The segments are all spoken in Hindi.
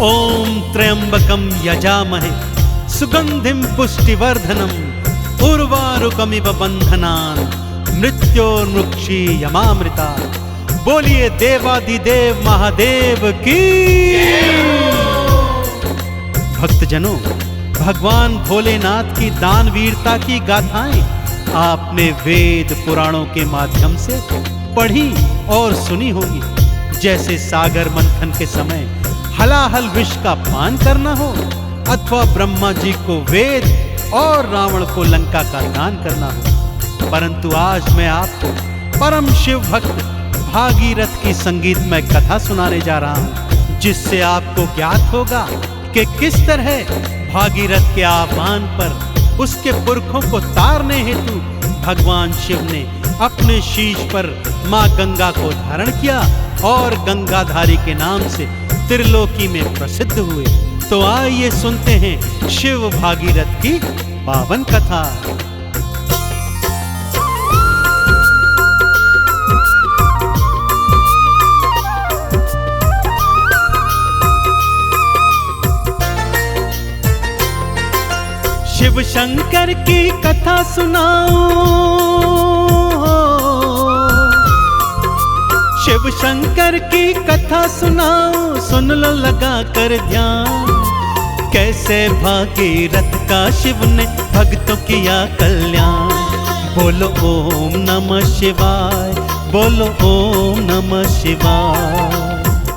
ओम त्र्यंबकं यजामहे सुगंधिं पुष्टिवर्धनम् उर्वारुकमिव बंधनान् मृत्योर्मुक्षीयमामृता। बोलिए देवादिदेव महादेव की। भक्तजनों, भगवान भोलेनाथ की दानवीरता की गाथाएं आपने वेद पुराणों के माध्यम से पढ़ी और सुनी होगी। जैसे सागर मंथन के समय हलाहल विष का पान करना हो, अथवा ब्रह्मा जी को वेद और रावण को लंका का दान करना हो। परंतु आज मैं आपको परम शिव भक्त भागीरथ की संगीतमय कथा सुनाने जा रहा हूं, जिससे आपको ज्ञात होगा कि किस तरह भागीरथ के आह्वान पर उसके पुरखों को तारने हेतु भगवान शिव ने अपने शीश पर मां गंगा को धारण किया और गंगाधारी के नाम से त्रिलोकी में प्रसिद्ध हुए। तो आइए सुनते हैं शिव भागीरथ की पावन कथा। शिव शंकर की कथा सुनाओ, शिव शंकर की कथा सुनाओ, सुन लो लगा कर ध्यान। कैसे भागीरथ का शिव ने भक्तों किया कल्याण। बोलो ओम नमः शिवाय, बोलो ओम नमः शिवाय।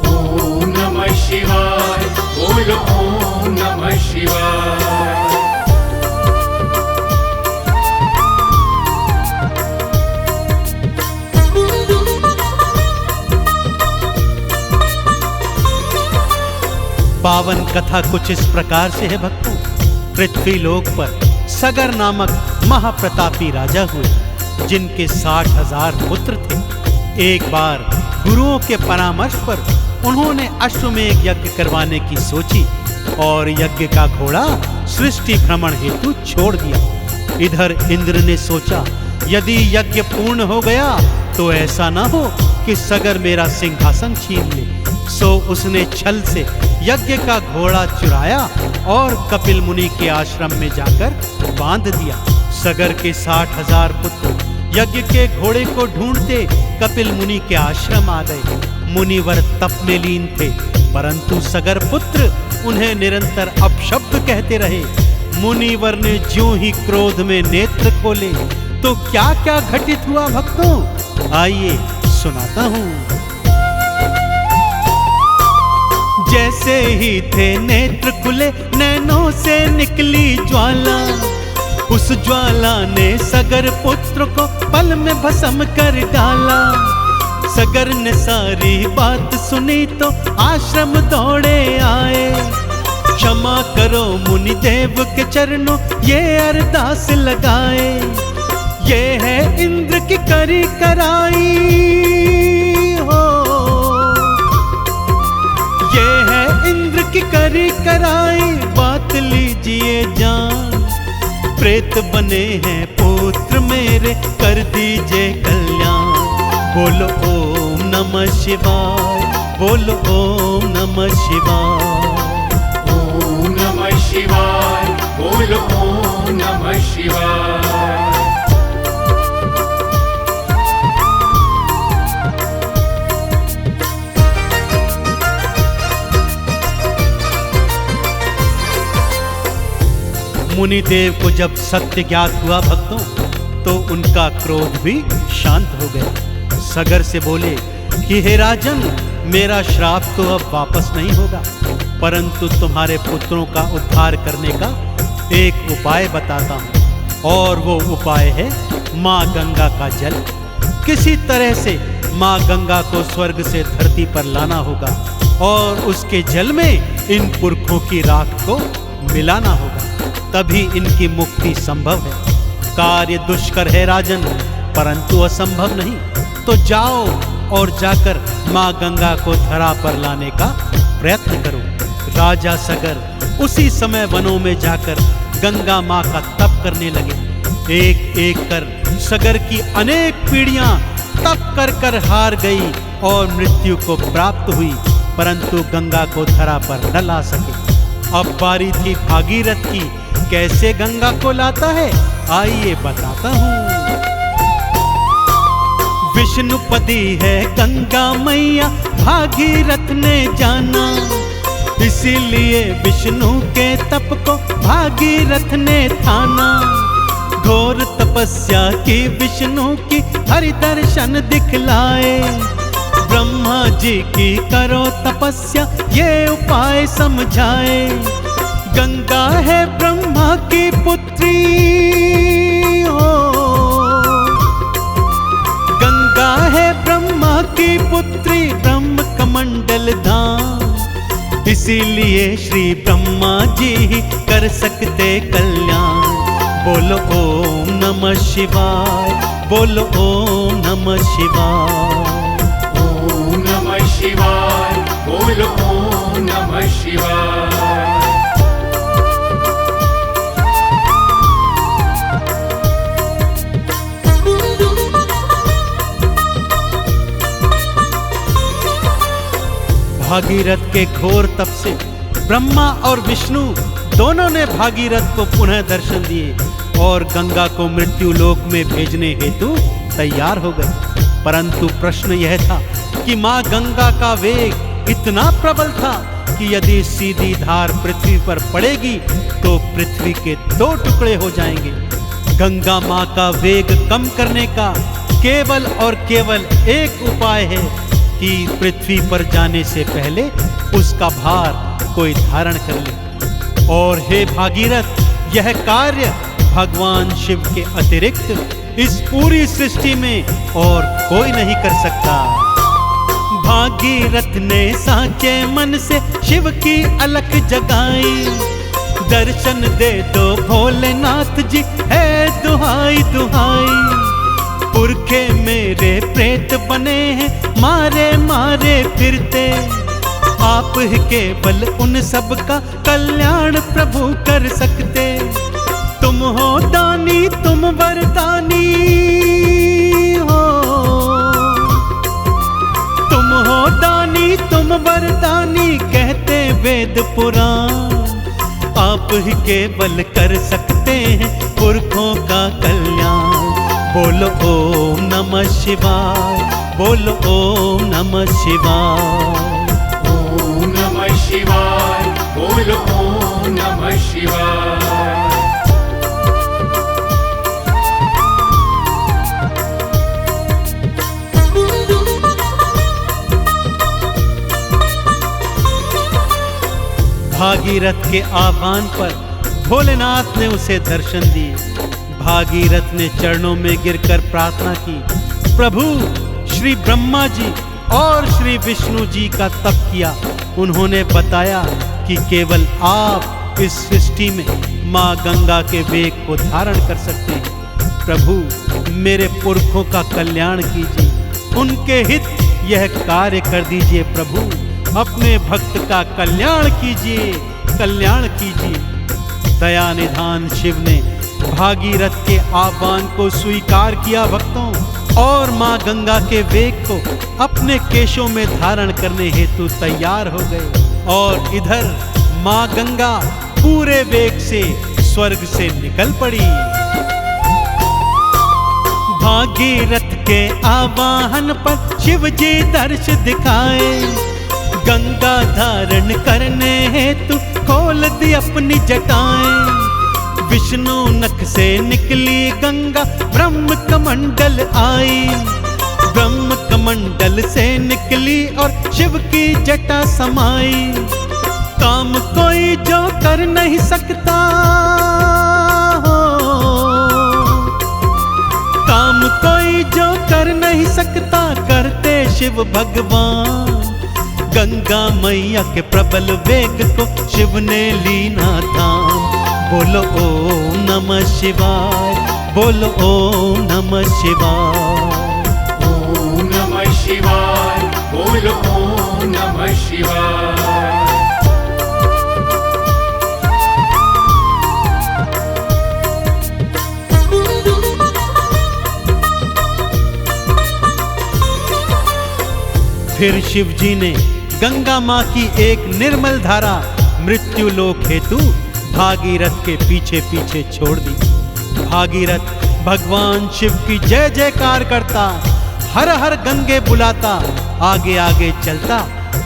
ओम नमः शिवाय, बोलो ओम नमः शिवाय। पावन कथा कुछ इस प्रकार से है भक्तों। पृथ्वी लोक पर सगर नामक महाप्रतापी राजा हुए, जिनके 60,000 पुत्र थे। एक बार गुरुओं के परामर्श पर उन्होंने अश्वमेध यज्ञ करवाने की सोची और यज्ञ का घोड़ा सृष्टि भ्रमण हेतु छोड़ दिया। इधर इंद्र ने सोचा, यदि यज्ञ पूर्ण हो गया तो ऐसा ना हो कि सगर मेरा सिंहासन छीन ले। सो उसने छल से यज्ञ का घोड़ा चुराया और कपिल मुनि के आश्रम में जाकर बांध दिया। सगर के 60,000 पुत्र यज्ञ के घोड़े को ढूंढते कपिल मुनि के आश्रम आ गए। मुनिवर तप में लीन थे, परंतु सगर पुत्र उन्हें निरंतर अपशब्द कहते रहे। मुनिवर ने ज्यों ही क्रोध में नेत्र खोले तो क्या क्या घटित हुआ भक्तों, आइए सुनाता हूं। जैसे ही थे नेत्र खुले, नैनों से निकली ज्वाला। उस ज्वाला ने सगर पुत्र को पल में भस्म कर डाला। सगर ने सारी बात सुनी तो आश्रम दौड़े आए। क्षमा करो मुनि देव के चरणों ये अरदास लगाए। ये है इंद्र की करी कराई हो, ये है इंद्र की करी कराई, बात लीजिए जान। प्रेत बने हैं पुत्र मेरे, कर दीजिए कल्याण। बोलो ओम नमः शिवाय, बोलो ओम नमः शिवाय। ओम नमः शिवाय, बोलो ओम नमः शिवाय। मुनिदेव को जब सत्य ज्ञात हुआ भक्तों, तो उनका क्रोध भी शांत हो गया। सगर से बोले कि हे राजन, मेरा श्राप तो अब वापस नहीं होगा, परंतु तुम्हारे पुत्रों का उद्धार करने का एक उपाय बताता हूं। और वो उपाय है मां गंगा का जल। किसी तरह से मां गंगा को स्वर्ग से धरती पर लाना होगा और उसके जल में इन पुरखों की राख को मिलाना होगा, तभी इनकी मुक्ति संभव है। कार्य दुष्कर है राजन, परंतु असंभव नहीं। तो जाओ और जाकर मां गंगा को धरा पर लाने का प्रयत्न करो। राजा सगर उसी समय वनों में जाकर गंगा मां का तप करने लगे। एक एक कर सगर की अनेक पीढ़ियां तप कर कर हार गई और मृत्यु को प्राप्त हुई परंतु गंगा को धरा पर न ला सके। अब बारी थी भागीरथ की, कैसे गंगा को लाता है आइए बताता हूँ। विष्णुपदी है गंगा मैया भागीरथ ने जाना, इसीलिए विष्णु के तप को भागीरथ ने ठाना। घोर तपस्या की विष्णु की हरि दर्शन दिखलाए, ब्रह्मा जी की करो तपस्या ये उपाय समझाए। गंगा है ब्रह्मा की पुत्री हो, गंगा है ब्रह्मा की पुत्री ब्रह्म कमंडल धाम, इसीलिए श्री ब्रह्मा जी ही कर सकते कल्याण। बोलो ओम नमः शिवाय, बोलो ओम नमः शिवाय। ओम नमः शिवाय, बोलो ओम नमः शिवाय। भागीरथ के घोर तप से ब्रह्मा और विष्णु दोनों ने भागीरथ को पुनः दर्शन दिए और गंगा को मृत्यु लोक में भेजने हेतु तैयार हो गए। परंतु प्रश्न यह था कि मां गंगा का वेग इतना प्रबल था कि यदि सीधी धार पृथ्वी पर पड़ेगी तो पृथ्वी के 2 टुकड़े हो जाएंगे। गंगा मां का वेग कम करने का केवल और केवल एक उपाय है कि पृथ्वी पर जाने से पहले उसका भार कोई धारण कर ले। और हे भागीरथ, यह कार्य भगवान शिव के अतिरिक्त इस पूरी सृष्टि में और कोई नहीं कर सकता। भागीरथ ने साचे मन से शिव की अलख जगाई, दर्शन दे दो भोलेनाथ जी है दुहाई दुहाई। पुरखे मेरे प्रेत बने हैं मारे मारे फिरते, आप ही केवल उन सब का कल्याण प्रभु कर सकते। तुम हो दानी तुम वरदानी हो, तुम हो दानी तुम वरदानी कहते वेद पुराण। आप ही केवल कर सकते हैं पुरखों का कल्याण। बोलो ओम नमः शिवाय, बोलो ओम नमः शिवाय। ओम नमः शिवाय, बोलो ओम नमः शिवाय। भागीरथ के आह्वान पर भोलेनाथ ने उसे दर्शन दिए। भागीरथ ने चरणों में गिरकर प्रार्थना की, प्रभु श्री ब्रह्मा जी और श्री विष्णु जी का तप किया। उन्होंने बताया कि केवल आप इस सृष्टि में मां गंगा के वेग को धारण कर सकते हैं। प्रभु मेरे पुरखों का कल्याण कीजिए, उनके हित यह कार्य कर दीजिए। प्रभु अपने भक्त का कल्याण कीजिए, कल्याण कीजिए। दया निधान शिव ने भागीरथ के आह्वान को स्वीकार किया भक्तों, और मां गंगा के वेग को अपने केशों में धारण करने हेतु तैयार हो गए। और इधर मां गंगा पूरे वेग से स्वर्ग से निकल पड़ी। भागीरथ के आवाहन पर शिव जी दर्श दिखाए, गंगा धारण करने हेतु खोल दी अपनी जटाएं। विष्णु नख से निकली गंगा ब्रह्म कमंडल आई, ब्रह्म कमंडल से निकली और शिव की जटा समाई। काम कोई जो कर नहीं सकता हो, काम कोई जो कर नहीं सकता करते शिव भगवान। गंगा मैया के प्रबल वेग को शिव ने लीना थाम। बोलो ओम नमः शिवाय, बोलो ओम नमः शिवाय। ओम नमः शिवाय, बोलो ओम नमः शिवाय। फिर शिव जी ने गंगा माँ की एक निर्मल धारा मृत्यु लोक हेतु भागीरथ के पीछे पीछे छोड़ दी। भागीरथ भगवान शिव की जय जयकार करता, हर हर गंगे बुलाता, आगे आगे चलता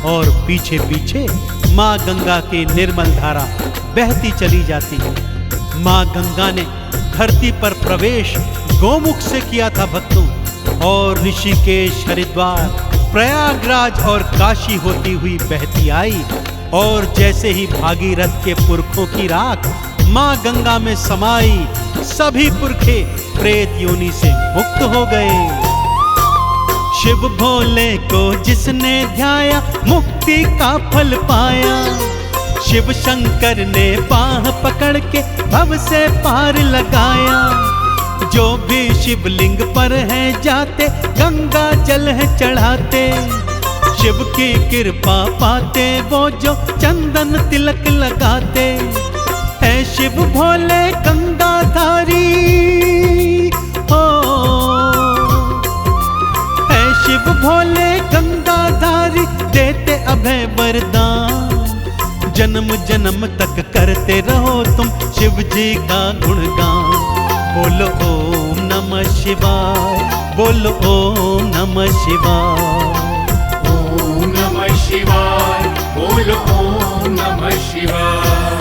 और पीछे पीछे माँ गंगा की निर्मल धारा बहती चली जाती। माँ गंगा ने धरती पर प्रवेश गोमुख से किया था भक्तों, और ऋषिकेश, हरिद्वार, प्रयागराज और काशी होती हुई बहती आई। और जैसे ही भागीरथ के पुरखों की राख माँ गंगा में समाई, सभी पुरखे प्रेत योनि से मुक्त हो गए। शिव भोले को जिसने ध्याया मुक्ति का फल पाया। शिव शंकर ने बाह पकड़ के भव से पार लगाया। जो भी शिवलिंग पर है जाते गंगा जल है चढ़ाते। शिव की कृपा पाते वो जो चंदन तिलक लगाते। है शिव भोले गंगाधारी हो, है शिव भोले गंगाधारी, देते अभय वरदान। जन्म जन्म तक करते रहो तुम शिव जी का गुणगान। बोलो ओम नमः शिवाय, बोलो ओम नमः शिवाय। ओम नमः शिवाय, बोलो ओम नमः शिवाय।